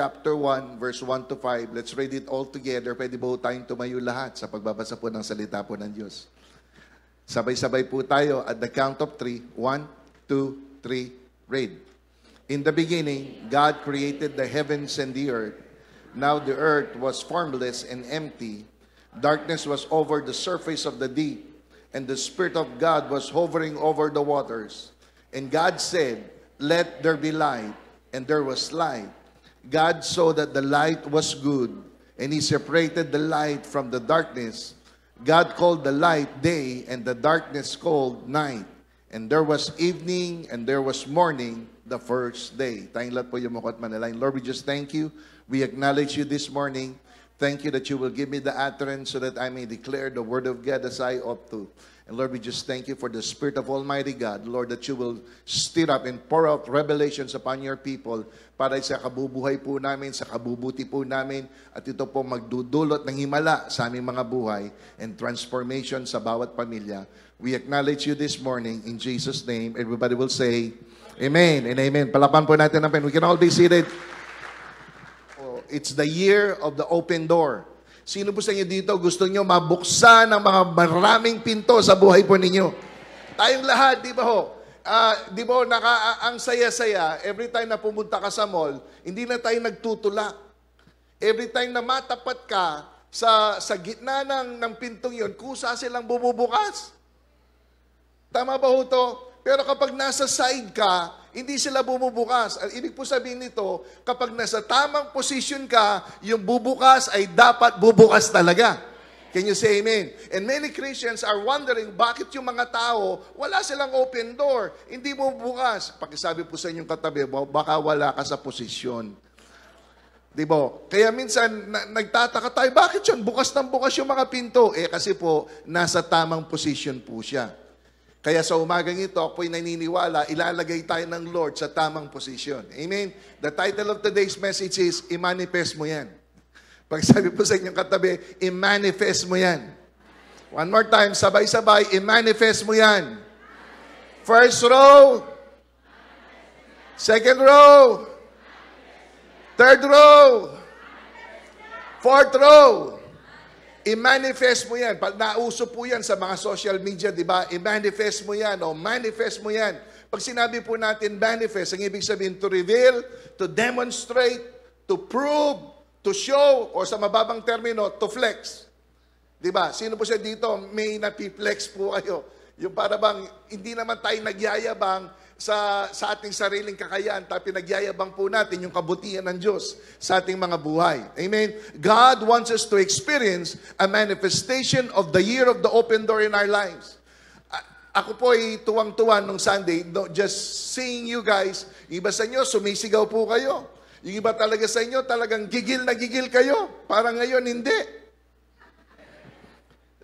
chapter 1, verse 1 to 5. Let's read it all together. Pwede ba tayong tumayo lahat sa pagbabasa po ng salita po ng Diyos? Sabay-sabay po tayo at the count of 3. 1, 2, 3, read. In the beginning, God created the heavens and the earth. Now the earth was formless and empty. Darkness was over the surface of the deep, and the Spirit of God was hovering over the waters. And God said, "Let there be light," and there was light. God saw that the light was good, and He separated the light from the darkness. God called the light day, and the darkness called night. And there was evening, and there was morning, the first day. Tayong lahat po yung mukha at manalangin. Lord, we just thank you. We acknowledge you this morning. Thank you that you will give me the utterance so that I may declare the word of God as I ought to. And Lord, we just thank you for the Spirit of Almighty God. Lord, that you will stir up and pour out revelations upon your people para sa kabubuhay po namin, sa kabubuti po namin, at ito po magdudulot ng himala sa aming mga buhay and transformation sa bawat pamilya. We acknowledge you this morning in Jesus' name. Everybody will say, Amen and Amen. Palapan po natin ang pen. We can all be seated. Oh, it's the year of the open door. Sino po sa inyo dito gusto nyo mabuksan ang mga maraming pinto sa buhay po ninyo? Tayong lahat, di ba ho? Di ba ho, ang saya-saya, every time na pumunta ka sa mall, hindi na tayo nagtutulak. Every time na matapat ka sa gitna ng pintong yon, kusa silang bumubukas. Tama ba ho to? Pero kapag nasa side ka, hindi sila bumubukas. Ang ibig po sabihin nito, kapag nasa tamang position ka, yung bubukas ay dapat bubukas talaga. Can you say amen? And many Christians are wondering, bakit yung mga tao, wala silang open door, hindi bubukas. Pakisabi po sa inyong katabi, baka wala ka sa posisyon. Diba? Kaya minsan, nagtataka tayo, bakit yun? Bukas ng bukas yung mga pinto. Kasi po, nasa tamang position po siya. Kaya sa umagang ito, ako'y naniniwala, ilalagay tayo ng Lord sa tamang posisyon. Amen? The title of today's message is, i-manifest mo yan. Pag sabi po sa inyong katabi, i-manifest mo yan. One more time, sabay-sabay, i-manifest mo yan. First row. Second row. Third row. Fourth row. I-manifest mo yan. Pag nauso po yan sa mga social media, di ba? I-manifest mo yan o manifest mo yan. Pag sinabi po natin manifest, ang ibig sabihin to reveal, to demonstrate, to prove, to show, o sa mababang termino, to flex. Di ba? Sino po siya dito? May napiflex po kayo. Yung para bang hindi naman tayo nagyayabang sa ating sariling kakayahan, tapi nagyayabang po natin yung kabutihan ng Diyos sa ating mga buhay. Amen? God wants us to experience a manifestation of the year of the open door in our lives. Ako po ay tuwang-tuwa nung Sunday, just seeing you guys, iba sa inyo, sumisigaw po kayo. Yung iba talaga sa inyo, talagang gigil na gigil kayo. Parang ngayon, hindi.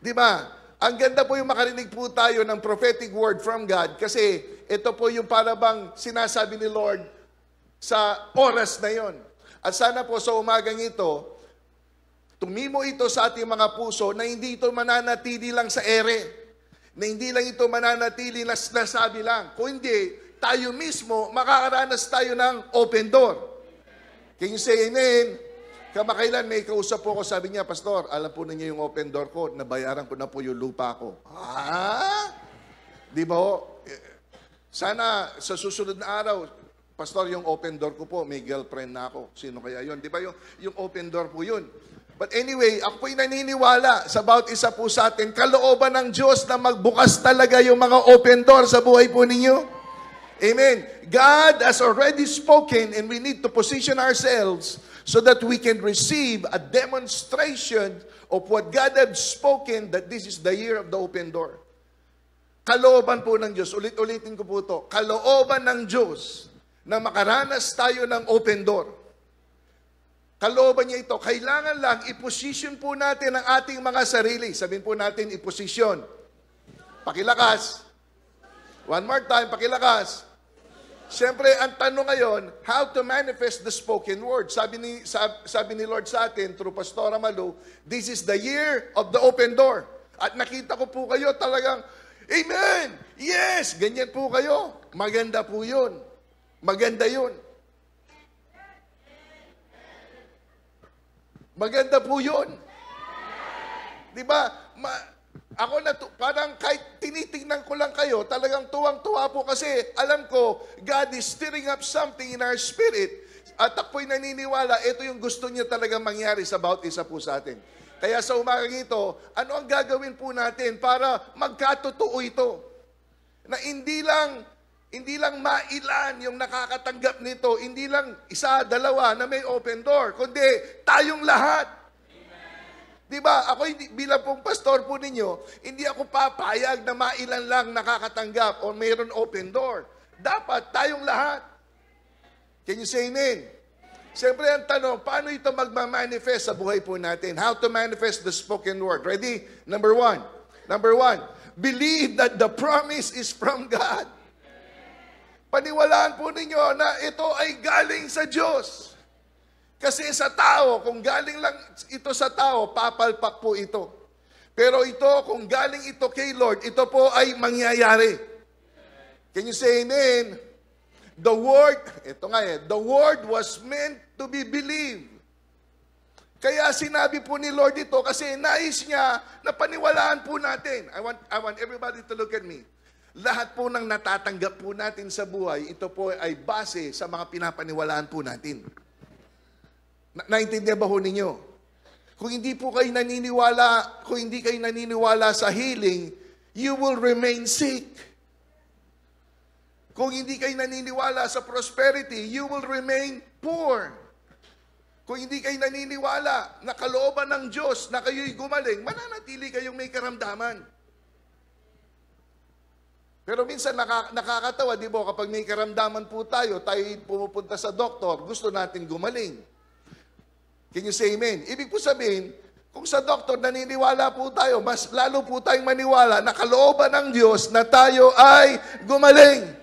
Di ba? Ang ganda po yung makarinig po tayo ng prophetic word from God kasi ito po yung para bang sinasabi ni Lord sa oras na yon. At sana po sa umagang ito, tumimo ito sa ating mga puso na hindi ito mananatili lang sa ere, na hindi lang ito mananatili na nasabi lang. Kung hindi, tayo mismo, makakaranas tayo ng open door. Can you say amen? Kamakailan may kausap po ako, sabi niya, Pastor, alam po ninyo yung open door ko, nabayaran ko na po yung lupa ko. Ha? Di ba ho? Sana sa susunod na araw, Pastor, yung open door ko po, may girlfriend na ako. Sino kaya yun? Di ba yung open door po yun? But anyway, ako po'y naniniwala sa bawat isa po sa atin, kalooban ng Diyos na magbukas talaga yung mga open door sa buhay po ninyo. Amen. God has already spoken and we need to position ourselves so that we can receive a demonstration of what God has spoken that this is the year of the open door. Kalooban po ng Diyos, ulit-ulitin ko po ito, kalooban ng Diyos na makaranas tayo ng open door. Kalooban niya ito, kailangan lang i-position po natin ang ating mga sarili. Sabihin po natin, i-position. Pakilakas. One more time, pakilakas. Siyempre, ang tanong ngayon, how to manifest the spoken word. Sabi ni Lord sa atin, through Pastor Amalu, this is the year of the open door. At nakita ko po kayo talagang, Amen! Yes! Ganyan po kayo. Maganda po yun. Maganda yun. Maganda po yun. Di ba? Ako parang kahit tinitingnan ko lang kayo, talagang tuwang-tuwa po kasi alam ko, God is stirring up something in our spirit. At ako'y naniniwala, ito yung gusto niya talagang mangyari sa bawat isa po sa atin. Kaya sa umagang ito, ano ang gagawin po natin para magkatotoo ito? Na hindi lang mailan yung nakakatanggap nito, hindi lang isa, dalawa na may open door, kundi tayong lahat. Di ba? Ako bilang pong pastor po ninyo, hindi ako papayag na mailan lang nakakatanggap o mayroon open door. Dapat tayong lahat. Can you say amen? Siyempre ang tanong, paano ito magmamanifest sa buhay po natin? How to manifest the spoken word? Ready? Number one, believe that the promise is from God. Paniwalaan po ninyo na ito ay galing sa Diyos. Kasi sa tao, kung galing lang ito sa tao, papalpak po ito. Pero ito, kung galing ito kay Lord, ito po ay mangyayari. Can you say amen? The word, ito nga the word was meant to be believed. Kaya sinabi po ni Lord ito kasi nais niya na paniwalaan po natin. I want everybody to look at me. Lahat po ng natatanggap po natin sa buhay, ito po ay base sa mga pinapaniwalaan po natin. Naintindihan ba ho ninyo? Kung hindi kayo naniniwala sa healing, you will remain sick. Kung hindi kayo naniniwala sa prosperity, you will remain poor. Kung hindi kayo naniniwala na kalooban ng Diyos na kayo'y gumaling, mananatili kayong may karamdaman. Pero minsan nakakatawa, di ba, kapag may karamdaman po tayo pumupunta sa doktor, gusto natin gumaling. Can you say amen? Ibig po sabihin, kung sa doktor naniniwala po tayo, mas lalo po tayong maniwala na kalooban ng Diyos na tayo ay gumaling.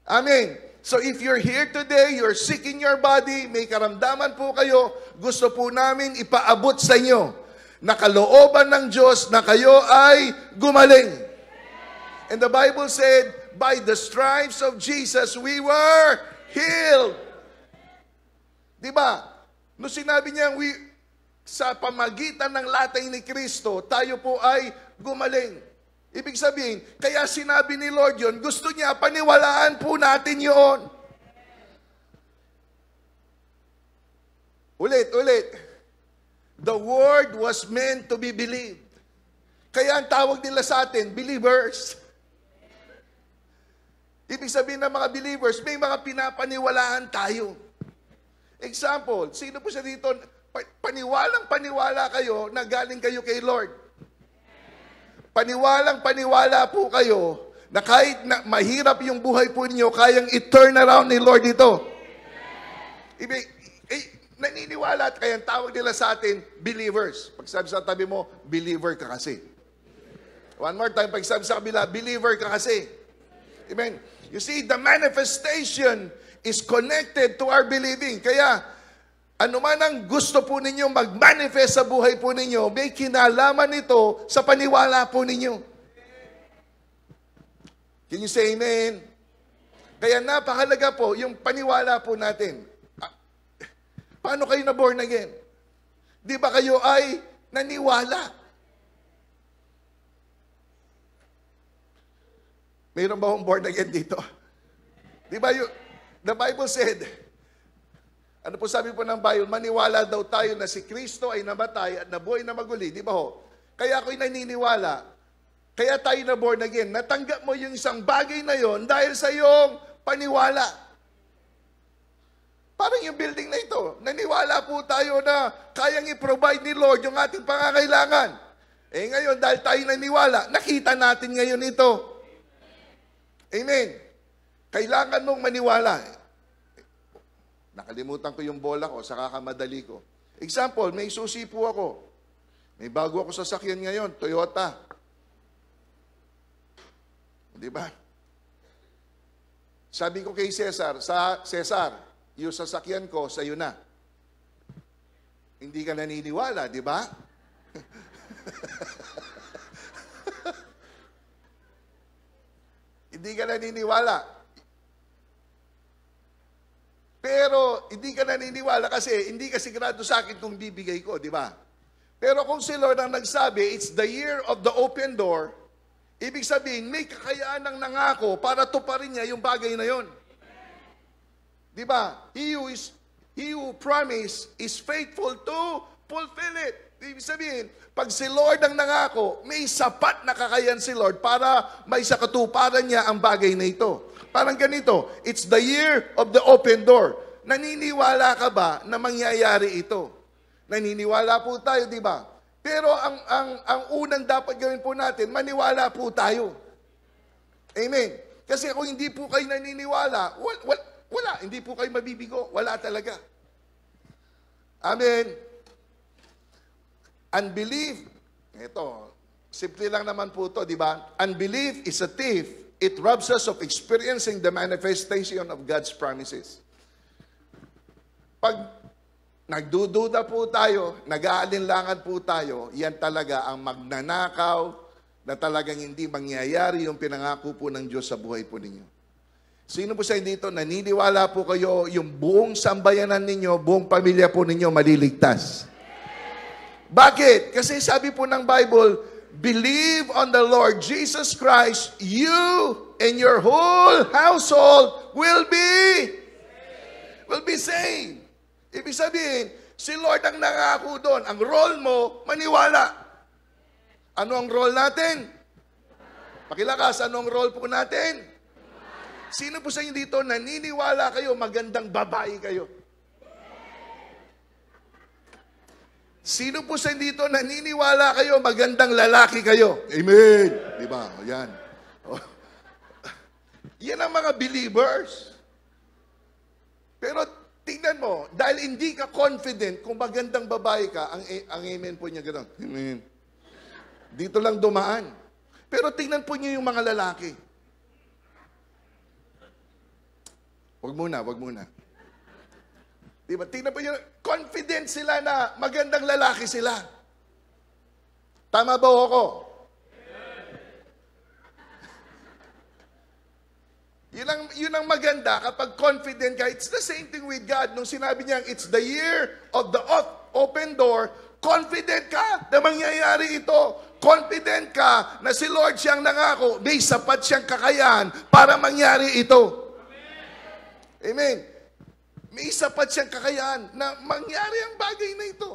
Amen. So if you're here today, you're sick in your body, may karamdaman po kayo, gusto po namin ipaabot sa inyo na kalooban ng Diyos na kayo ay gumaling. And the Bible said, by the stripes of Jesus, we were healed. Diba? No sinabi niya, sa pamagitan ng latay ni Kristo, tayo po ay gumaling. Ibig sabihin, kaya sinabi ni Lord yun, gusto niya, paniwalaan po natin yun. Ulit. The word was meant to be believed. Kaya ang tawag nila sa atin, believers. Ibig sabihin ng mga believers, may mga pinapaniwalaan tayo. Example, sino po siya dito, paniwalang-paniwala kayo na galing kayo kay Lord. Paniwalang-paniwala po kayo na kahit na mahirap yung buhay po ninyo, kayang i-turn around ni Lord ito. Naniniwala at kaya tawag nila sa atin, believers. Pag sabi sa tabi mo, believer ka kasi. One more time, pag sabi sa kabila, believer ka kasi. Amen. You see, the manifestation is connected to our believing. Kaya, ano man ang gusto po ninyo mag-manifest sa buhay po ninyo, may kinalaman nito sa paniwala po ninyo. Can you say amen? Kaya napakalaga po yung paniwala po natin. Paano kayo na born again? Di ba kayo ay naniwala? Mayroon ba akong born again dito? Di ba the Bible said, ano po sabi po ng Bible, maniwala daw tayo na si Kristo ay namatay at nabuhay na maguli. Di ba ho? Kaya ako'y naniniwala. Kaya tayo na born again. Natanggap mo yung isang bagay na yon dahil sa iyong paniwala. Parang yung building na ito. Naniwala po tayo na kayang i-provide ni Lord yung ating pangangailangan. Eh ngayon, dahil tayo naniwala, nakita natin ngayon ito. Amen. Kailangan mong maniwala. Nakalimutan ko yung bola ko sa kakamadali ko. Example, may susi po ako. May bago ako sasakyan ngayon, Toyota. Di ba? Sabi ko kay Cesar, Cesar, yung sasakyan ko, sa'yo na. Hindi ka naniniwala, di ba? Hindi ka naniniwala. Pero hindi ka naniniwala kasi hindi ka sigurado sa akin kung bibigay ko, di ba? Pero kung si Lord ang nagsabi, it's the year of the open door, ibig sabihin, may kakayaan ng nangako para tuparin niya yung bagay na yon. Di ba? He who promise is faithful to fulfill it. Ibig sabihin, pag si Lord ang nangako, may sapat na kakayan si Lord para may sa katuparan niya ang bagay na ito. Parang ganito, it's the year of the open door. Naniniwala ka ba na mangyayari ito? Naniniwala po tayo, di ba? Pero ang unang dapat gawin po natin, maniwala po tayo. Amen. Kasi kung hindi po kayo naniniwala, wala, hindi po kayo mabibigo. Wala talaga. Amen. Unbelief, ito, simple lang naman po ito, di ba? Unbelief is a thief. It robs us of experiencing the manifestation of God's promises. Pag nagdududa po tayo, nag-aalinlangan po tayo, yan talaga ang magnanakaw na talagang hindi mangyayari yung pinangako po ng Diyos sa buhay po ninyo. Sino po sa dito, naniniwala po kayo, yung buong sambayanan ninyo, buong pamilya po ninyo maliligtas? Bakit? Kasi sabi po ng Bible, believe on the Lord Jesus Christ, you and your whole household will be saved. Ibig sabihin, si Lord ang nangako doon. Ang role mo, maniwala. Ano ang role natin? Pakilakas, ano ang role po natin? Sino po sa inyo dito, naniniwala kayo, magandang babae kayo? Sino po sa dito naniniwala kayo, magandang lalaki kayo? Amen. Di ba? Yan. Oh. Yan ang mga believers. Pero tingnan mo, dahil hindi ka confident kung magandang babae ka, ang amen po niya gano'n. Amen. Dito lang dumaan. Pero tingnan po niyo yung mga lalaki. Wag muna. Diba? Tingnan po nyo, confident sila na magandang lalaki sila. Tama ba ako? Yun ang maganda kapag confident ka. It's the same thing with God. Nung sinabi niya, it's the year of the open door, confident ka na mangyayari ito. Confident ka na si Lord siyang nangako, may sapat siyang kakayahan para mangyari ito. Amen. May sapat siyang kakayahan na mangyari ang bagay na ito.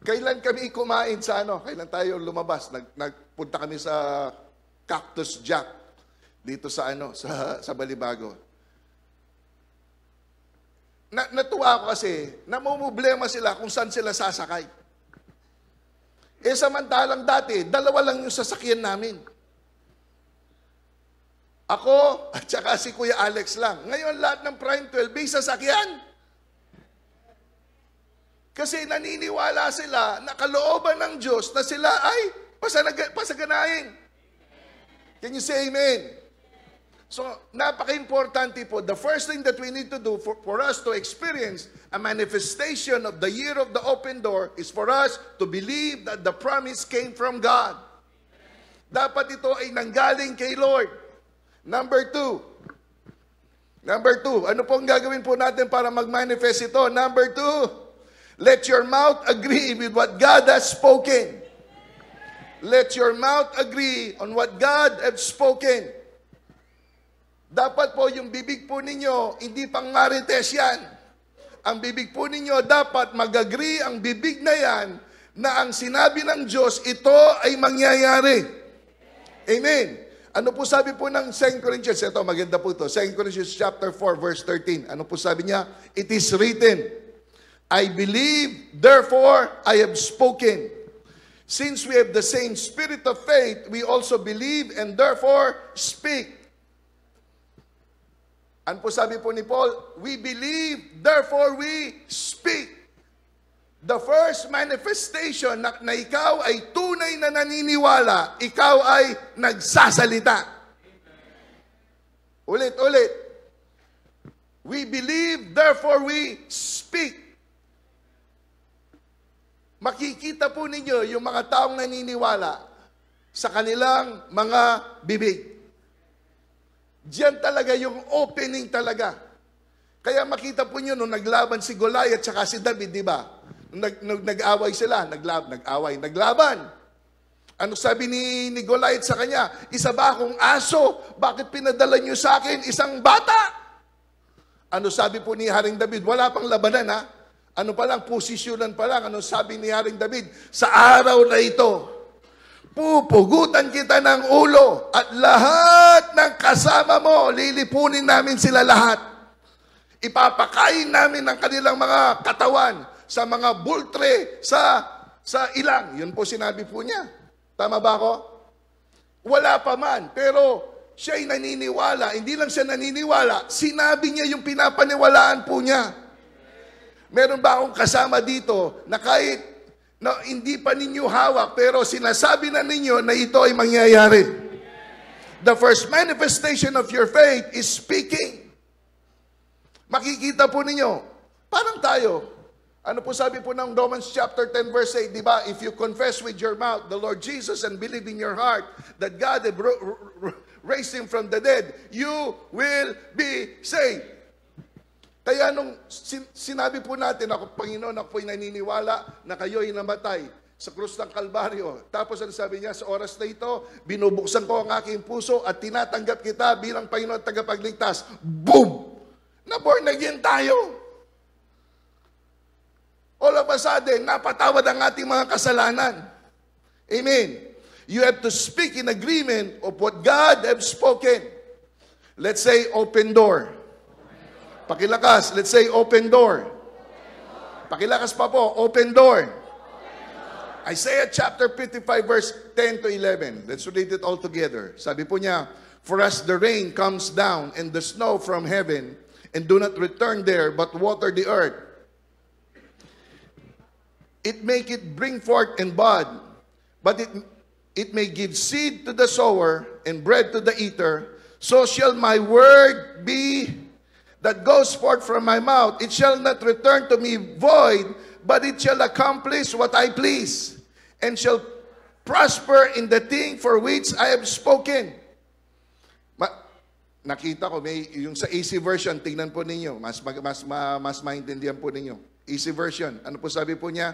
Kailan kami kumain sa Kailan tayo lumabas? Nagpunta kami sa Cactus Jack dito sa sa Balibago. Natuwa ako kasi namumblema sila kung saan sila sasakay. Samantalang dati, dalawa lang yung sasakyan namin. Ako at saka si Kuya Alex lang. Ngayon lahat ng Prime 12 may sasakyan. Kasi naniniwala sila na kalooban ng Diyos na sila ay pasaganahin. Can you say amen? So, napaka-importante po. The first thing that we need to do for us to experience a manifestation of the year of the open door is for us to believe that the promise came from God. Dapat ito ay nanggaling kay Lord. Number two, ano po ang gagawin po natin para mag-manifest ito? Number two, let your mouth agree with what God has spoken. Let your mouth agree on what God has spoken. Dapat po yung bibig po ninyo, hindi pang marites yan. Ang bibig po ninyo, dapat mag-agree ang bibig na yan na ang sinabi ng Diyos, ito ay mangyayari. Amen. Ano po sabi po ng 2 Corinthians? Ito, maganda po ito. 2 Corinthians chapter 4, verse 13. Ano po sabi niya? It is written, I believe, therefore I have spoken. Since we have the same spirit of faith, we also believe and therefore speak. Ano po sabi po ni Paul? We believe, therefore we speak. The first manifestation na ikaw ay tunay na naniniwala, ikaw ay nagsasalita. Ulit. We believe, therefore we speak. Makikita po ninyo yung mga taong naniniwala sa kanilang mga bibig. Diyan talaga yung opening talaga. Kaya makita po nyo, nung naglaban si Goliath at si David, di ba? Nag-away sila, naglaban. Ano sabi ni Goliath sa kanya? Isa ba akong aso? Bakit pinadala nyo sa akin isang bata? Ano sabi po ni Haring David? Wala pang labanan, ha? Ano pa lang, posisyonan pa lang. Ano sabi ni Haring David? Sa araw na ito, pupugutan kita ng ulo at lahat ng kasama mo, lilipunin namin sila lahat. Ipapakain namin ang kanilang mga katawan sa mga bultre, sa ilang. Yun po sinabi po niya. Tama ba ako? Wala pa man. Pero siya'y naniniwala. Hindi lang siya naniniwala. Sinabi niya yung pinapaniwalaan po niya. Meron ba akong kasama dito na kahit na hindi pa ninyo hawak, pero sinasabi na ninyo na ito ay mangyayari? The first manifestation of your faith is speaking. Makikita po ninyo, parang tayo. Ano po sabi po ng Romans chapter 10 verse 8, di ba? If you confess with your mouth the Lord Jesus and believe in your heart that God raised Him from the dead, you will be saved. Kaya nung sinabi po natin, ako, Panginoon, ako po'y naniniwala na kayo'y namatay sa krus ng Kalbaryo. Tapos ano sabi niya, sa oras na ito, binubuksan ko ang aking puso at tinatanggap kita bilang Panginoon at tagapagligtas. Boom! Na-born again tayo. All of a sudden, napatawad ang ating mga kasalanan. Amen. You have to speak in agreement of what God has spoken. Let's say, open door. Pakilakas, let's say, open door. Pakilakas pa po, open door. Isaiah chapter 55 verse 10 to 11. Let's read it all together. Sabi po niya, for as the rain comes down and the snow from heaven, and do not return there, but water the earth, it make it bring forth and bud, but it may give seed to the sower and bread to the eater. So shall my word be that goes forth from my mouth. It shall not return to me void, but it shall accomplish what I please, and shall prosper in the thing for which I have spoken. Nakita ko, may yung sa easy version, tingnan po ninyo, mas maintindihan po ninyo. Easy version, ano po sabi po niya?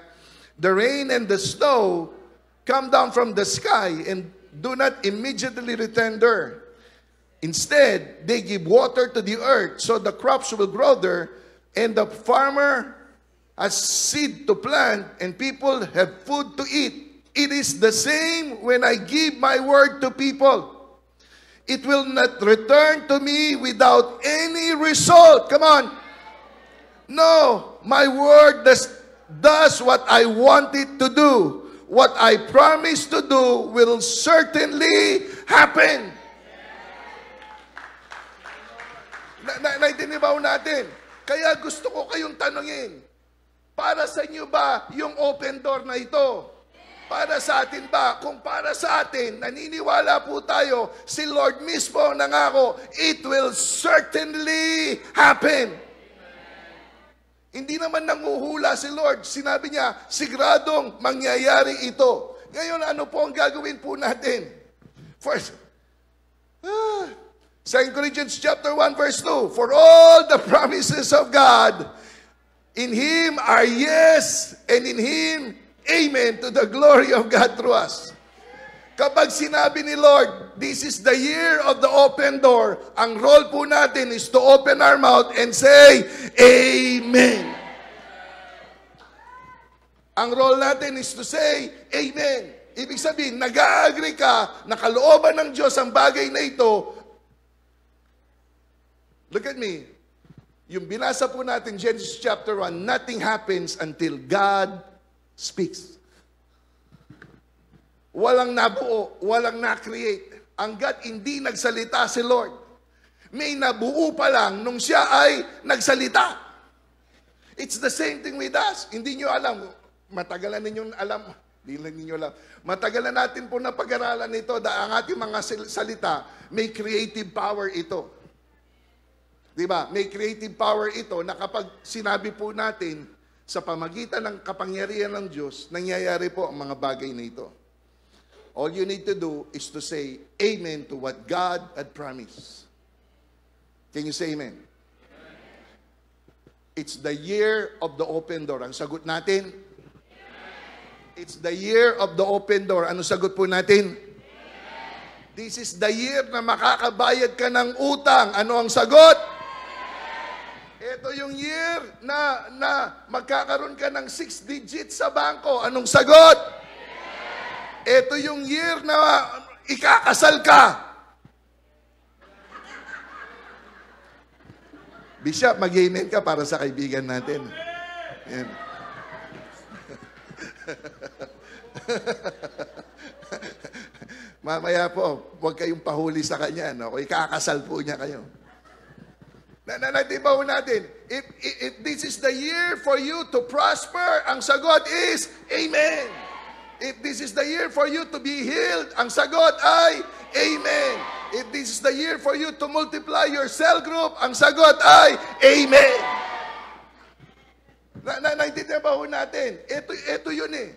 The rain and the snow come down from the sky and do not immediately return there. Instead, they give water to the earth so the crops will grow there, and the farmer has seed to plant, and people have food to eat. It is the same when I give my word to people. It will not return to me without any result. Come on. No, my word does what I want it to do. What I promise to do will certainly happen. Naitinibaw natin. Kaya gusto ko kayong tanungin, para sa inyo ba yung open door na ito? Para sa atin ba? Kung para sa atin, naniniwala po tayo, si Lord mismo nangako, it will certainly happen. Hindi naman nanguhula si Lord. Sinabi niya, siguradong mangyayari ito. Ngayon, ano po ang gagawin po natin? First, 2 Corinthians chapter 1 verse 2, for all the promises of God, in Him are yes, and in Him, amen, to the glory of God through us. Kapag sinabi ni Lord, this is the year of the open door, ang role po natin is to open our mouth and say, amen. Ang role natin is to say, amen. Ibig sabihin, nag-a-agree ka na kalooban ng Diyos ang bagay na ito. Look at me. Yung binasa po natin, Genesis chapter 1, nothing happens until God speaks. Walang nabuo, walang na-create. Hanggat hindi nagsalita si Lord. May nabuo pa lang nung siya ay nagsalita. It's the same thing with us. Hindi nyo alam. Matagalan ninyong alam. Hindi lang ninyo alam. Matagalan natin po na pag-aralan ito dahil ang ating mga salita, may creative power ito. Diba? May creative power ito na kapag sinabi po natin, sa pamagitan ng kapangyarihan ng Diyos, nangyayari po ang mga bagay na ito. All you need to do is to say amen to what God had promised. Can you say amen? It's the year of the open door. Ang sagot natin? It's the year of the open door. Ano sagot po natin? This is the year na makakabayad ka ng utang. Ano ang sagot? Ito yung year na magkakaroon ka ng 6 digits sa bangko. Anong sagot? Ito yung year na ikakasal ka. Bishop, mag-amen ka para sa kaibigan natin. Yan. Mamaya po, huwag kayong pahuli sa kanya. No? Ikakasal po niya kayo. Natibaw natin, if this is the year for you to prosper, ang sagot is, Amen. If this is the year for you to be healed, ang sagot ay, Amen. If this is the year for you to multiply your cell group, ang sagot ay, Amen. Naintindihan ba ho natin? Ito yun eh.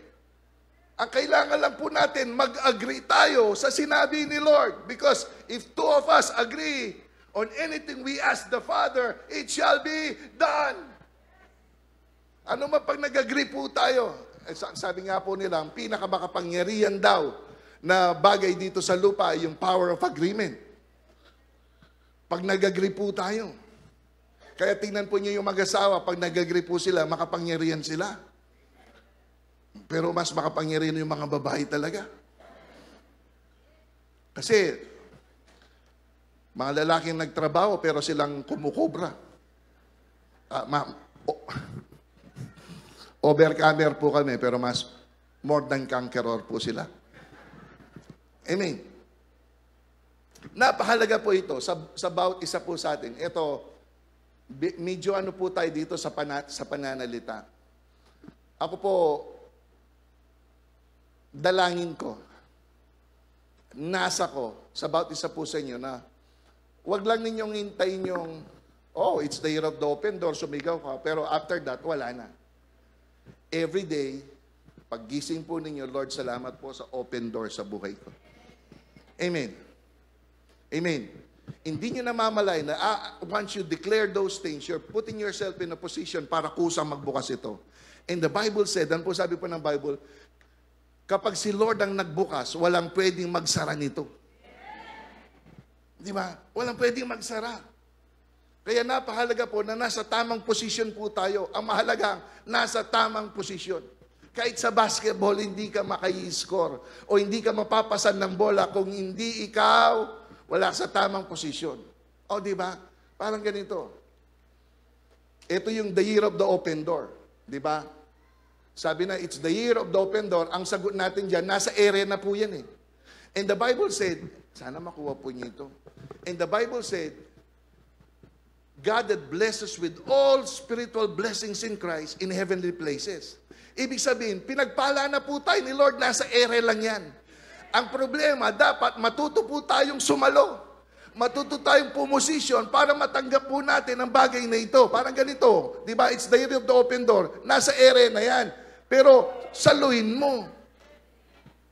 Ang kailangan lang po natin, mag-agree tayo sa sinabi ni Lord. Because if two of us agree on anything we ask the Father, it shall be done. Ano man pag nag-agree po tayo? Sabi nga po nila, ang pinakamakapangyarihan daw na bagay dito sa lupa ay yung power of agreement. Pag nag-agree po tayo. Kaya tingnan po niyo yung mag-asawa, pag nag-agree po sila, makapangyarihan sila. Pero mas makapangyarihan yung mga babae talaga. Kasi, mga lalaking nagtrabaho pero silang kumukobra. Overcomer po kami pero mas more than conqueror po sila. Amen. Napahalaga po ito sa bawat isa po sa atin. Ito, medyo ano po tayo dito sa pananalita. Ako po, dalangin ko, nasa ko, sa bawat isa po sa inyo na wag lang ninyong hintayin yung, oh, it's the year of the open door, sumigaw ka, pero after that, wala na. Every day, paggising po ninyo, Lord, salamat po sa open door sa buhay ko. Amen. Amen. Hindi nyo namamalay na once you declare those things, you're putting yourself in a position para kusang magbukas ito. And the Bible said, ano po sabi po ng Bible, kapag si Lord ang nagbukas, walang pwedeng magsara nito. Di ba? Walang pwedeng magsara. Kaya napahalaga po na nasa tamang posisyon po tayo. Ang mahalaga, nasa tamang posisyon. Kahit sa basketball, hindi ka makayi-score o hindi ka mapapasan ng bola kung hindi ikaw wala sa tamang posisyon. O, di ba? Parang ganito. Ito yung the year of the open door. Di ba? Sabi na, it's the year of the open door. Ang sagot natin dyan, nasa area na po yan eh. And the Bible said, sana makuha po niyo ito. And the Bible said, God that blesses with all spiritual blessings in Christ in heavenly places. Ibig sabihin, pinagpala na po tayo ni Lord, nasa ere lang yan. Ang problema, dapat matuto po tayong sumalo. Matuto tayong pumosisyon para matanggap po natin ang bagay na ito. Parang ganito, di ba? It's the year of the open door. Nasa ere na yan. Pero, saluhin mo.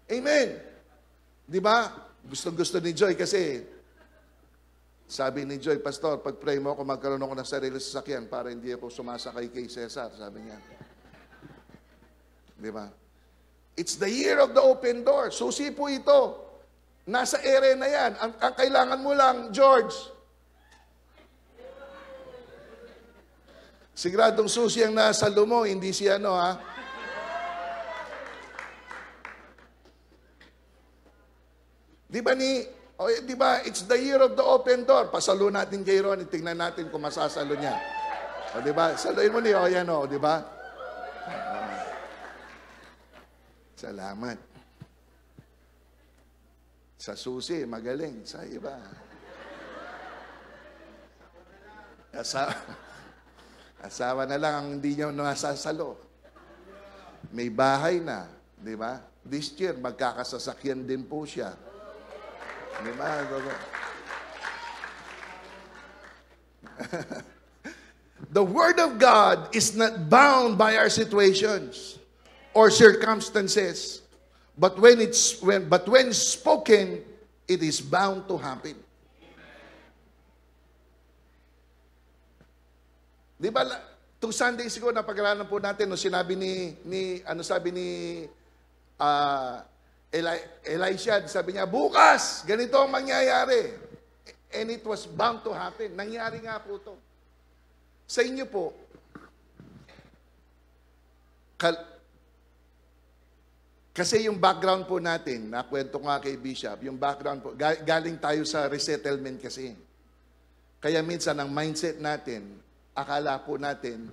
Amen. Di ba? Gusto ni Joy kasi, sabi ni Joy, Pastor, pag-pray mo ako, magkaroon ako ng sarili sasakyan para hindi ako sumasakay kay Cesar, sabi niya. Di ba? It's the year of the open door. Susi po ito. Nasa ere na yan. Ang kailangan mo lang, George. Siguradong susi ang nasa lumo, hindi si ano, ha? Di ba di ba, it's the year of the open door. Pasalo natin kay Ron, tingnan natin kung masasalo niya. O, di ba? Saluin mo niya, o yan, o, di ba? Salamat. Sa susi, magaling. Sa iba. Asawa na lang ang hindi niya nasasalo. May bahay na. Di ba? This year, magkakasasakyan din po siya. Di ba? The Word of God is not bound by our situations or circumstances, but when spoken, it is bound to happen. Di ba, 2 Sundays ago, napag-aralan po natin, no, sinabi ano sabi ni Elisha, sabi niya, bukas, ganito ang mangyayari. And it was bound to happen. Nangyari nga po to. Sa inyo po, kasi yung background po natin, nakwento ko nga kay Bishop, yung background po, galing tayo sa resettlement kasi. Kaya minsan, ang mindset natin, akala po natin,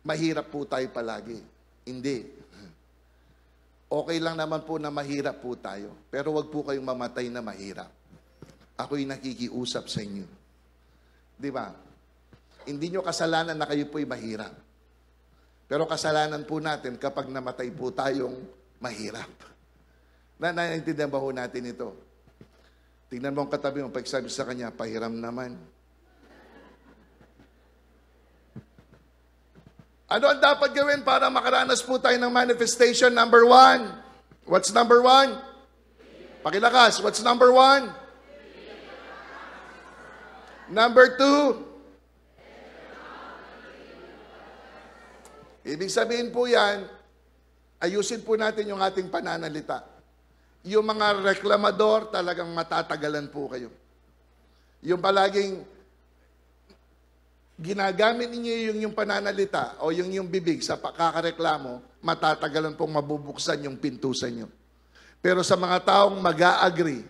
mahirap po tayo palagi. Hindi. Okay lang naman po na mahirap po tayo. Pero wag po kayong mamatay na mahirap. Ako'y nakikiusap sa inyo. Di ba? Hindi nyo kasalanan na kayo po'y mahirap. Pero kasalanan po natin kapag namatay po tayong mahirap. Naiintindihan ba ho natin ito? Tingnan mo ang katabi mo, pagsabi sa kanya, pahiram naman. Ano ang dapat gawin para makaranas po tayo ng manifestation? Number 1. What's number 1? Pakilakas. What's number 1? Number 2. Ibig sabihin po yan, ayusin po natin yung ating pananalita. Yung mga reklamador, talagang matatagalan po kayo. Yung palaging ginagamit ninyo yung pananalita o yung bibig sa pakakareklamo, matatagalan pong mabubuksan yung pintusan nyo. Pero sa mga taong mag-a-agree,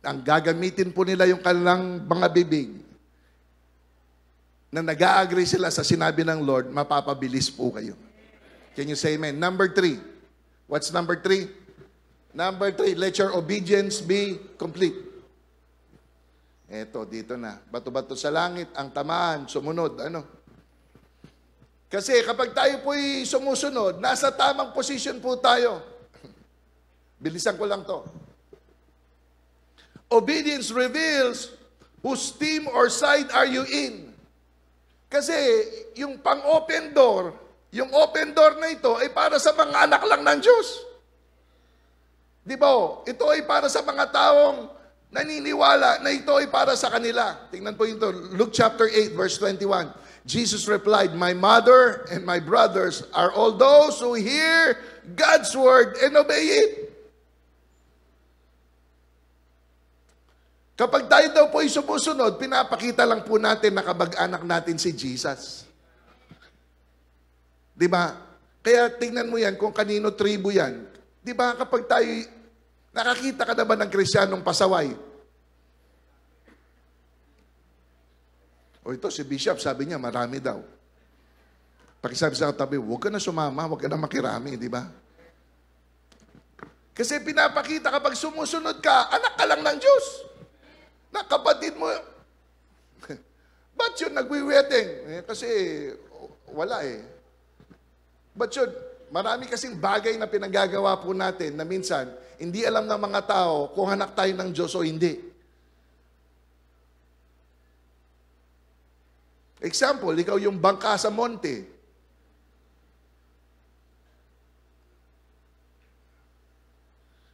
ang gagamitin po nila yung kanilang mga bibig, na nag-a-agree sila sa sinabi ng Lord, mapapabilis po kayo. Can you say amen? Number 3. What's number 3? Number 3, let your obedience be complete. Eto, dito na. Bato-bato sa langit, ang tamaan, sumunod. Ano? Kasi kapag tayo po'y sumusunod, nasa tamang position po tayo. Bilisan ko lang to. Obedience reveals whose team or side are you in. Kasi yung pang-open door, yung open door na ito ay para sa mga anak lang ng Diyos. Di ba? Ito ay para sa mga taong naniniwala na ito ay para sa kanila. Tingnan po ito, Luke chapter 8, verse 21. Jesus replied, my mother and my brothers are all those who hear God's word and obey it. Kapag tayo daw po ay sumusunod, pinapakita lang po natin na kabag-anak natin si Jesus. Di ba? Kaya tingnan mo yan kung kanino tribo yan. Di ba kapag tayo, nakakita ka na ba ng Kristiyanong pasaway? O ito si Bishop, sabi niya marami daw. Pakisabi sa katabi, huwag ka na sumama, huwag ka na makirami, di ba? Kasi pinapakita kapag sumusunod ka, anak ka lang ng Diyos. Na kapatid mo, ba't yun nagwi-wedding? Kasi wala eh. Ba't yun? Marami kasing bagay na pinagagawa po natin na minsan, hindi alam ng mga tao kung anak tayo ng Diyos o hindi. Example, ikaw yung bangka sa monte.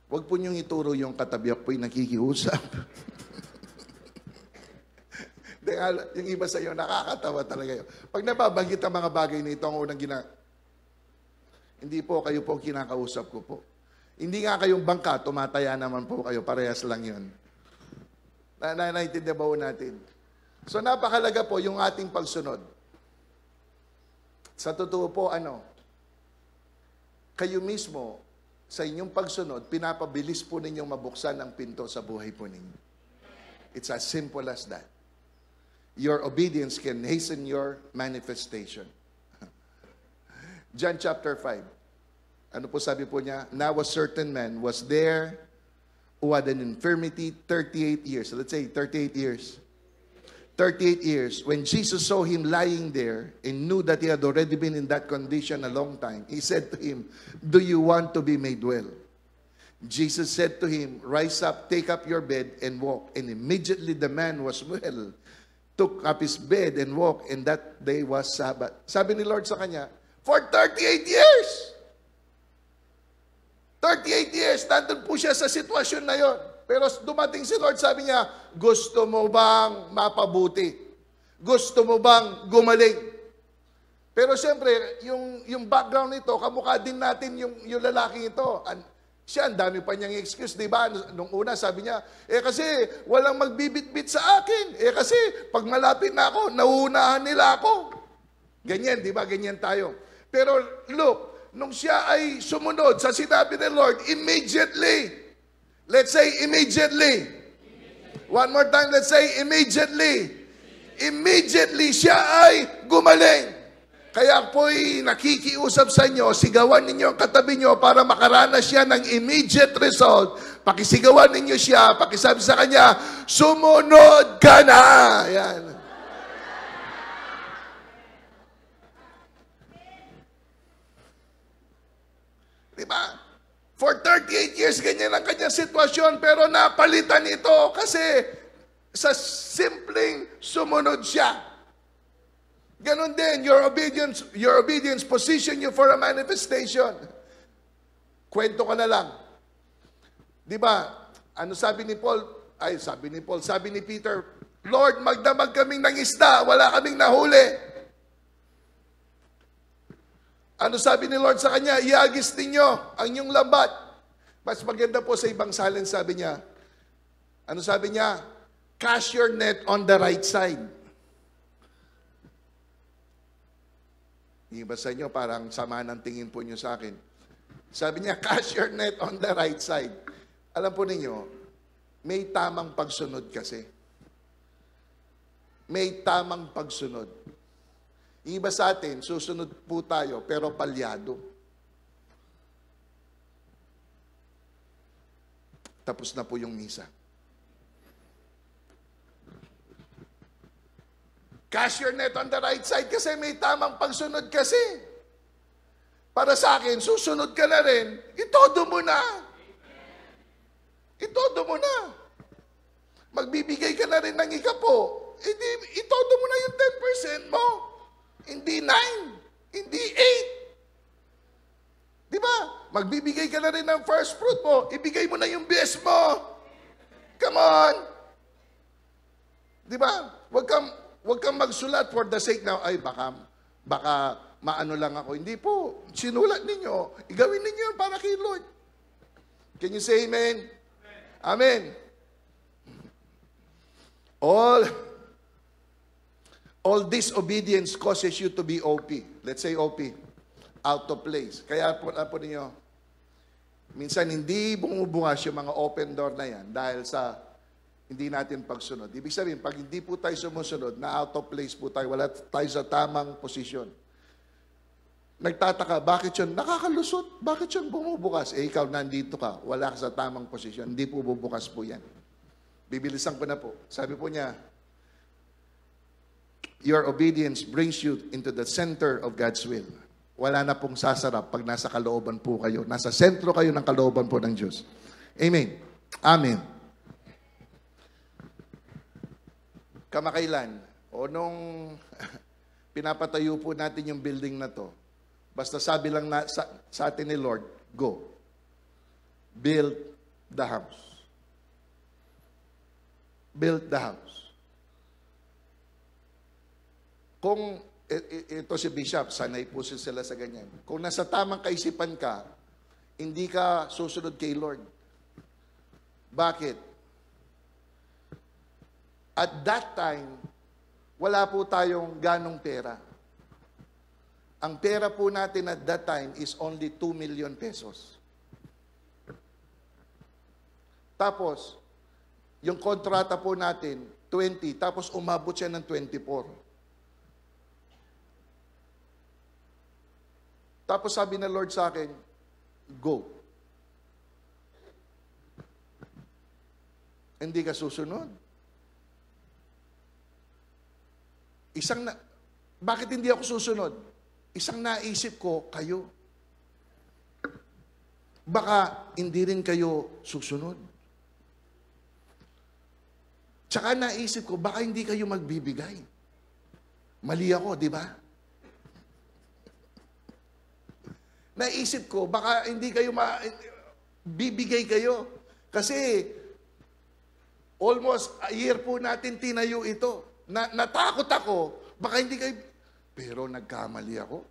Huwag po niyong ituro yung katabi ako'y nakikiusap. Yung iba sa iyo, nakakatawa talaga yun. Pag nababanggit ang mga bagay nito, ang unang hindi po kayo po kinakausap ko po. Hindi nga kayong bangka, tumataya naman po kayo, parehas lang yun. Naintindihan ba po natin? So napakalaga po yung ating pagsunod. Sa totoo po, kayo mismo, sa inyong pagsunod, pinapabilis po ninyong mabuksan ang pinto sa buhay po ninyo. It's as simple as that. Your obedience can hasten your manifestation. John chapter 5. Ano po sabi po niya? Now a certain man was there who had an infirmity 38 years. Let's say 38 years. 38 years. When Jesus saw him lying there and knew that he had already been in that condition a long time, he said to him, do you want to be made well? Jesus said to him, rise up, take up your bed and walk. And immediately the man was well, took up his bed and walked, and that day was Sabbath. Sabi ni Lord sa kanya, for 38 years! 38 years, nandun po siya sa sitwasyon na yon. Pero dumating si Lord, sabi niya, gusto mo bang mapabuti? Gusto mo bang gumaling? Pero siyempre, yung background nito, kamukha din natin yung lalaking ito. Siya, ang dami pa niyang excuse, di ba? Nung una, sabi niya, kasi walang magbibit-bit sa akin. Kasi pag malapit na ako, nauunahan nila ako. Ganyan, di ba? Ganyan tayo. Pero look, nung siya ay sumunod sa sinabi ng Lord, immediately. Let's say immediately. One more time, let's say immediately. Immediately siya ay gumaling. Kaya po'y nakikiusap sa inyo, sigawan ninyo ang katabi nyo para makaranas siya ng immediate result. Pakisigawan ninyo siya, pakisabi sa kanya, sumunod ka na. Yan. Diba? For 38 years, ganyan ang kanyang sitwasyon, pero napalitan ito kasi sa simpleng sumunod siya. Ganon din, your obedience position you for a manifestation. Kwento ko na lang. Di ba? Ano sabi ni Paul? Sabi ni Peter, Lord, magdamag kaming ng isda, wala kaming nahuli. Ano sabi ni Lord sa kanya? Iagis ninyo ang inyong lambat. Mas maganda po sa ibang salin, sabi niya. Ano sabi niya? Cast your net on the right side. Yung iba sa inyo, parang sama ng tingin po niyo sa akin. Sabi niya, cast your net on the right side. Alam po ninyo, may tamang pagsunod kasi. May tamang pagsunod. Yung iba sa atin, susunod po tayo, pero palyado. Tapos na po yung misa. Cast your net on the right side kasi may tamang pagsunod kasi. Para sa akin, susunod ka na rin, itodo mo na. Itodo mo na. Magbibigay ka na rin ng ikapo. Itodo mo na yung 10% mo. Hindi 9. Hindi 8. Di ba? Magbibigay ka na rin ng first fruit mo. Ibigay mo na yung best mo. Come on. Di ba? Huwag kang magsulat for the sake na, ay baka maano lang ako. Hindi po. Sinulat ninyo. Igawin ninyo yun para kay Lord. Can you say amen? Amen. All disobedience causes you to be OP. Let's say OP. Out of place. Kaya po ninyo, minsan hindi bumubukas yung mga open door na yan dahil sa hindi natin pagsunod. Ibig sabihin, pag hindi po tayo sumusunod, na out of place po tayo, wala tayo sa tamang posisyon. Nagtataka, bakit yun? Nakakalusot. Bakit yun bumubukas? Ikaw nandito ka, wala ka sa tamang posisyon. Hindi po bubukas po yan. Bibilisan ko na po. Sabi po niya, your obedience brings you into the center of God's will. Wala na pong sasarap pag nasa kalooban po kayo. Nasa sentro kayo ng kalooban po ng Diyos. Amen. Amen. Kamakailan, o nung pinapatayo po natin yung building na to, basta sabi lang sa atin ni Lord, go. Build the house. Build the house. Kung ito si Bishop, sanay po sila sa ganyan. Kung nasa tamang kaisipan ka, hindi ka susunod kay Lord. Bakit? At that time, wala po tayong ganong pera. Ang pera po natin at that time is only 2 million pesos. Tapos, yung kontrata po natin, 20, tapos umabot siya ng 24. Tapos sabi ng Lord sa akin, go. Hindi ka susunod. Bakit hindi ako susunod? Isang naisip ko, kayo. Baka hindi rin kayo susunod. Tsaka naisip ko, baka hindi kayo magbibigay. Mali ako, di ba? Naisip ko, baka hindi kayo bibigay kayo. Kasi, almost a year po natin tinayo ito. natakot ako, baka hindi kayo, pero nagkamali ako.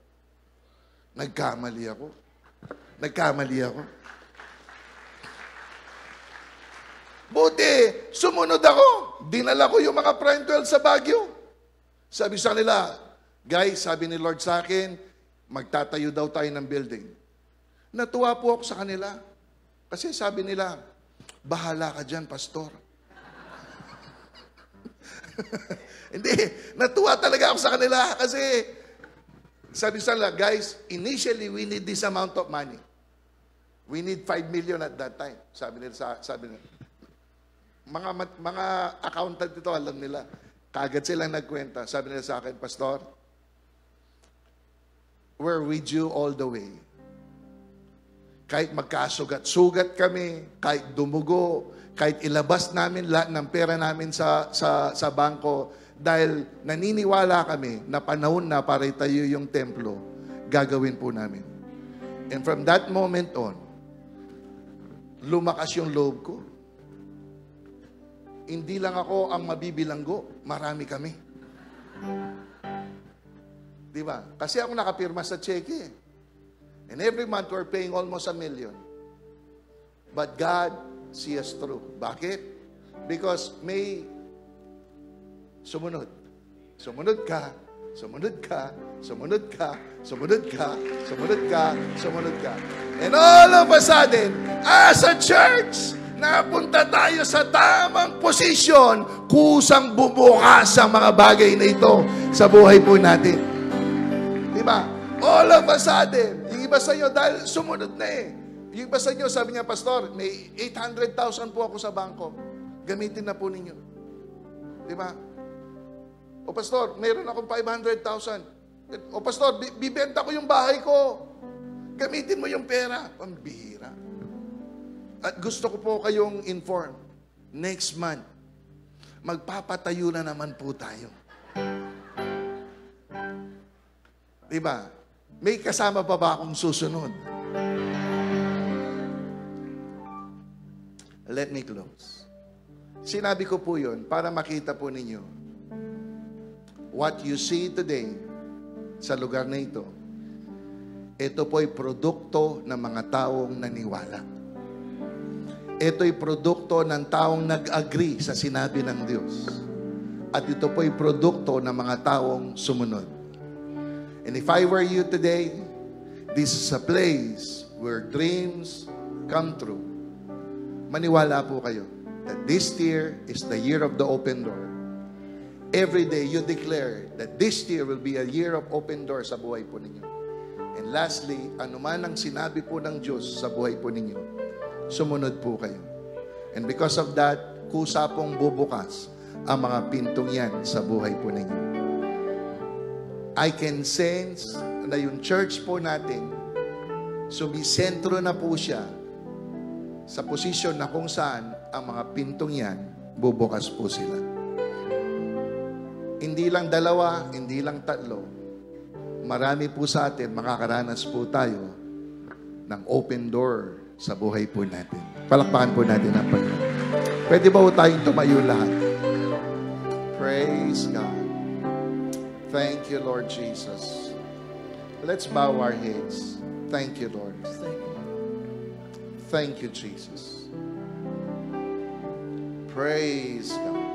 Buti, sumunod ako. Dinala ko yung mga Prime 12 sa Baguio. Sabi sa kanila, guys, sabi ni Lord sa akin, magtatayo daw tayo ng building. Natuwa po ako sa kanila. Kasi sabi nila, bahala ka dyan, pastor. Hindi, natuwa talaga ako sa kanila kasi sabi sa kanila, guys, initially we need this amount of money. We need 5 million at that time. Sabi nila, mga accountant ito, alam nila. Kagad silang nagkwenta. Sabi nila sa akin, pastor, we're with you all the way. Kahit magkasugat-sugat kami, kahit dumugo, kahit ilabas namin lahat ng pera namin sa bangko, dahil naniniwala kami na panahon na para itayo yung templo, gagawin po namin. And from that moment on, lumakas yung loob ko. Hindi lang ako ang mabibilanggo, marami kami. Di ba? Kasi ako nakapirma sa cheque. And every month, we're paying almost $1 million. But God see us through. Bakit? Because may sumunod. Sumunod ka. And all of a sudden, as a church, napunta tayo sa tamang posisyon, kusang bumukas ang mga bagay na ito sa buhay po natin. Diba? All of a sudden, yung iba sa inyo, dahil sumunod na eh. Yung iba sa inyo, sabi niya, pastor, may 800,000 po ako sa bangko. Gamitin na po ninyo. Diba? O pastor, mayroon akong 500,000. O pastor, bibenta ko yung bahay ko. Gamitin mo yung pera. Pambihira. At gusto ko po kayong inform. Next month, magpapatayo na naman po tayo. Diba? May kasama pa ba akong susunod? Let me close. Sinabi ko po yun para makita po ninyo what you see today sa lugar na ito. Ito po'y produkto ng mga taong naniwala. Ito'y produkto ng taong nag-agree sa sinabi ng Diyos. At ito po'y produkto ng mga taong sumunod. And if I were you today, this is a place where dreams come true. Maniwala po kayo that this year is the year of the open door. Every day you declare that this year will be a year of open door sa buhay po ninyo. And lastly, anuman ang sinabi po ng Diyos sa buhay po ninyo, sumunod po kayo. And because of that, kusa pong bubukas ang mga pintong yan sa buhay po ninyo. I can sense na yung church po natin, sumisentro na po siya sa posisyon na kung saan ang mga pintong yan, bubukas po sila. Hindi lang 2, hindi lang 3. Marami po sa atin, makakaranas po tayo ng open door sa buhay po natin. Palakpakan po natin ang Panginoon. Pwede ba po tayong tumayo lahat? Praise God. Thank you, Lord Jesus. Let's bow our heads. Thank you, Lord. Thank you, Jesus. Praise God.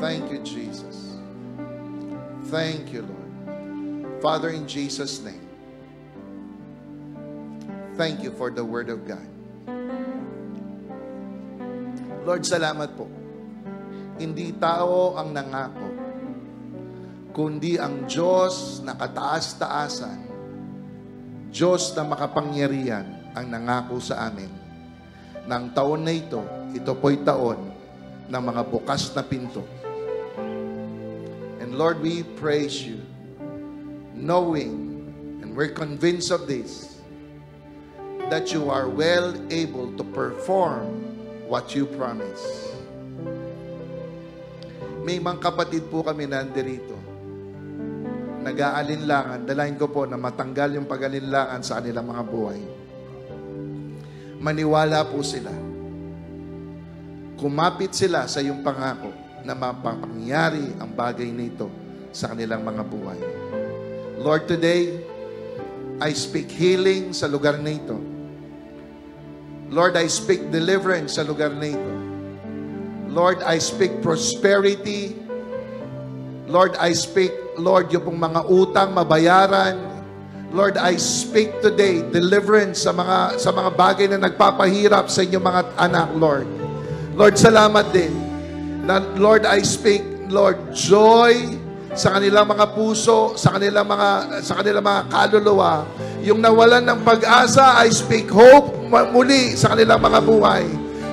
Thank you, Jesus. Thank you, Lord. Father, in Jesus' name, thank you for the Word of God. Lord, salamat po. Hindi tao ang nangako, kundi ang Diyos na kataas-taasan, Diyos na makapangyarihan ang nangako sa amin. Nang taon na ito po'y taon ng mga bukas na pinto. And Lord, we praise you, knowing, and we're convinced of this, that you are well able to perform what you promise. May mga kapatid po kami nandirito, nag-aalinlangan, dalahin ko po na matanggal yung pag-alinlangan sa kanilang mga buhay. Maniwala po sila. Kumapit sila sa iyong pangako. na mapangyari ang bagay na ito sa kanilang mga buhay. Lord, today, I speak healing sa lugar na ito. Lord, I speak deliverance sa lugar na ito. Lord, I speak prosperity. Lord, I speak, Lord, yung pong mga utang mabayaran. Lord, I speak today deliverance sa mga bagay na nagpapahirap sa inyong mga anak, Lord. Lord, salamat din. Lord, I speak, Lord, joy sa kanilang mga puso, sa kanilang mga kaluluwa. Yung nawalan ng pag-asa, I speak hope muli sa kanilang mga buhay.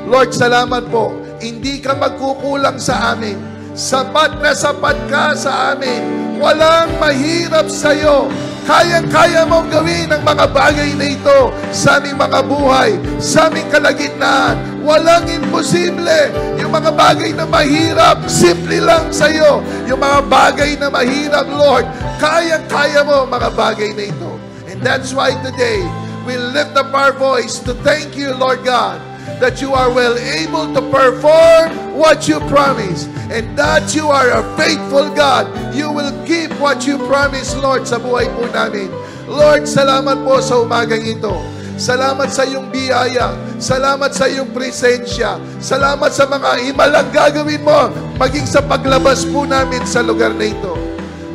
Lord, salamat po. Hindi ka magkukulang sa amin. Sapat na sapat ka sa amin. Walang mahirap sa iyo. Kayang-kaya mong gawin ang mga bagay na ito sa aming mga buhay, sa aming kalagitnaan. Walang imposible. Yung mga bagay na mahirap, simple lang sa iyo. Yung mga bagay na mahirap, Lord, kayang-kaya mo mga bagay na ito. And that's why today, we lift up our voice to thank you, Lord God, that you are well able to perform what you promised, and that you are a faithful God. You will keep what you promised, Lord, sa buhay po namin. Lord, salamat po sa umagang ito. Salamat sa iyong biyaya. Salamat sa iyong presensya. Salamat sa mga himalang gagawin mo, maging sa paglabas po namin sa lugar na ito.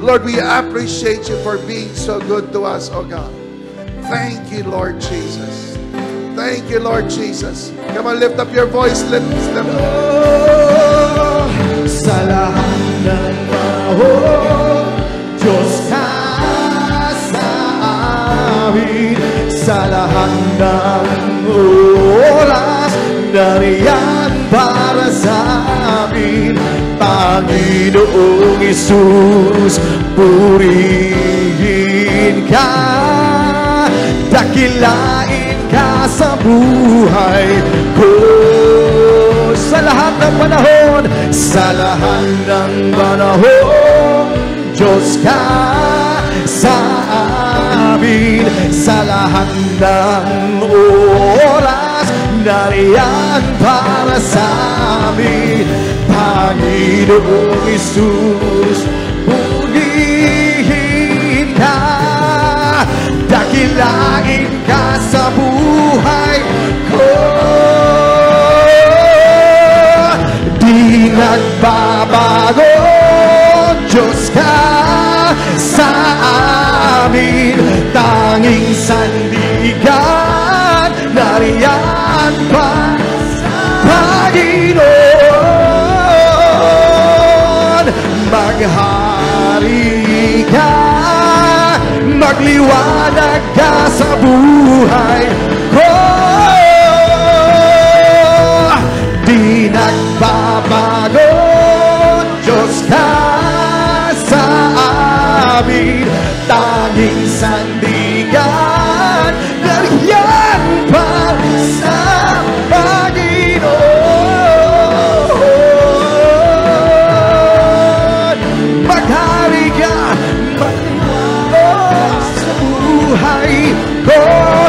Lord, we appreciate you for being so good to us, oh God. Thank you, Lord Jesus. Thank you, Lord Jesus. Come on, lift up your voice. Lift up. Sa lahat ng panahon, Diyos ka sa amin. Sa lahat ng oras, nariyan para sa amin. Panginoong Isus, purihin ka, dakilain ka sa buhay ko. Sa lahat ng panahon, sa lahat ng panahon, Diyos ka sa amin. Sa lahat ng oras, nariyan para sa amin. Panginoong Isus, purihin ka, dakilain ka sa buhay ko. Di nagbabago, Diyos ka sa amin. Tanging sandigan, nariyan pa sa Panginoon. Maghari ka, magliwanag ka sa buhay ko. Di nagbabago, Diyos ka sa amin. Tanging sandigan, nariyan pa sa Panginoon. Maghari ka, magliwanag sa buhay ko.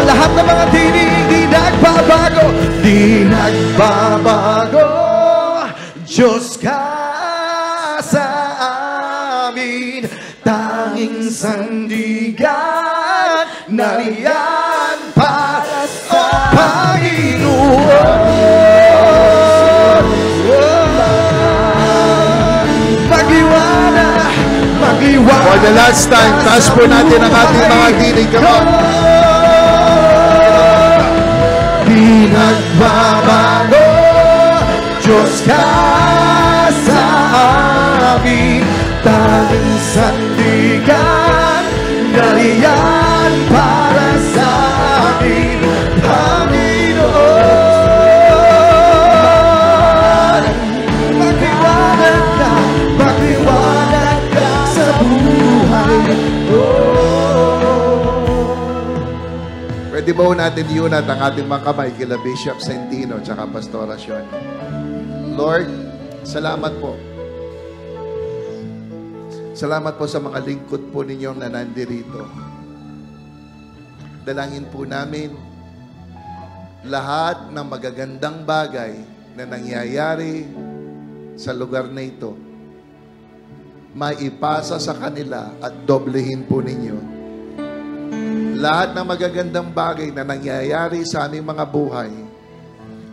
Lahat ng mga tinig, di nagbabago, di nagbabago. Diyos ka sa amin. Tanging sandigan, nariyan para sa Panginoon. Magliwanag, magliwanag. For the last time, taas po natin ang ating mga tinig. Come on. Di nagbabago, Diyos ka sa amin. Tanging sandigan, nariyan para sa amin. Panginoon, magliwanag ka sa buhay ko. Pwede ba natin iunat ang ating mga kamay kila Bishop Centino at Pastora Shoni? Lord, salamat po. Salamat po sa mga lingkod po ninyong na nandirito. Dalangin po namin lahat ng magagandang bagay na nangyayari sa lugar na ito, maipasa sa kanila at doblehin po ninyo. Lahat ng magagandang bagay na nangyayari sa aming mga buhay,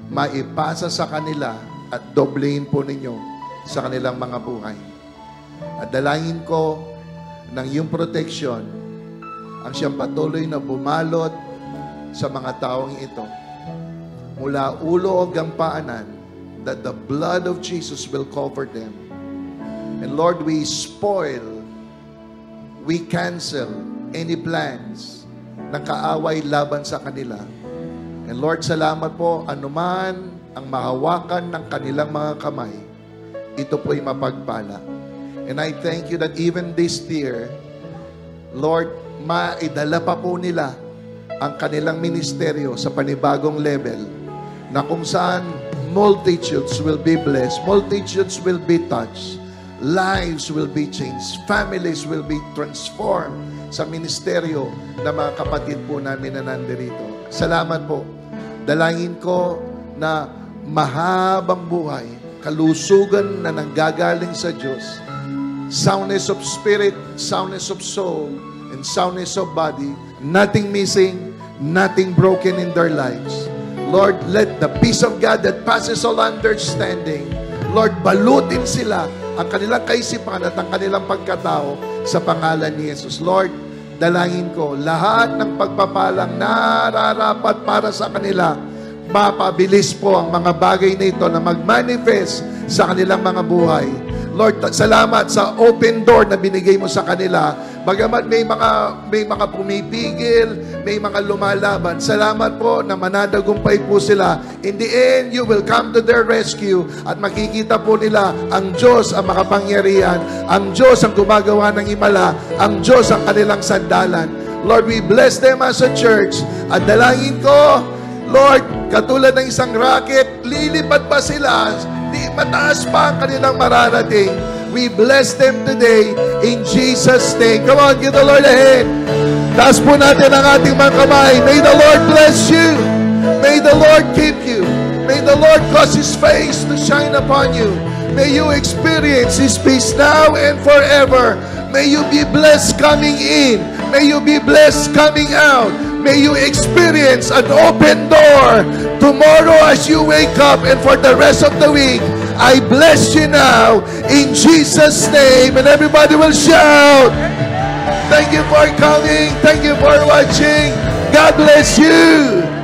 maipasa sa kanila at doblehin po ninyo sa kanilang mga buhay. At dalangin ko ng iyong protection ang siyang patuloy na bumalot sa mga taong ito. Mula ulo hanggang paanan, that the blood of Jesus will cover them. And Lord, we spoil, we cancel any plans ng kaaway laban sa kanila. And Lord, salamat po, anuman ang mahawakan ng kanilang mga kamay, ito po'y mapagpala. And I thank you that even this year, Lord, maidala pa po nila ang kanilang ministeryo sa panibagong level, na kung saan multitudes will be blessed, multitudes will be touched, lives will be changed, families will be transformed sa ministeryo ng mga kapatid po namin na nandirito. Salamat po. Dalangin ko na mahabang buhay, kalusugan na nanggagaling sa Diyos, soundness of spirit, soundness of soul, and soundness of body, nothing missing, nothing broken in their lives. Lord, let the peace of God that passes all understanding, Lord, balutin sila ang kanilang kaisipan at ang kanilang pagkatao sa pangalan ni Jesus. Lord, dalangin ko, lahat ng pagpapalang nararapat para sa kanila, mapabilis po ang mga bagay na ito na mag-manifest sa kanilang mga buhay. Lord, salamat sa open door na binigay mo sa kanila. Bagamat may mga pumipigil, may mga lumalaban, salamat po na manadagumpay po sila. In the end, you will come to their rescue at makikita po nila ang Diyos ang makapangyarihan, ang Diyos ang gumagawa ng himala, ang Diyos ang kanilang sandalan. Lord, we bless them as a church. At dalangin ko, Lord, katulad ng isang rocket, lilipat pa sila, di mataas pa ang kanilang mararating. We bless them today in Jesus' name. Come on, give the Lord a hand. Taas po natin ang ating mga kamay. May the Lord bless you. May the Lord keep you. May the Lord cause His face to shine upon you. May you experience His peace now and forever. May you be blessed coming in. May you be blessed coming out. May you experience an open door tomorrow as you wake up and for the rest of the week. I bless you now in Jesus' name. And everybody will shout. Thank you for coming. Thank you for watching. God bless you.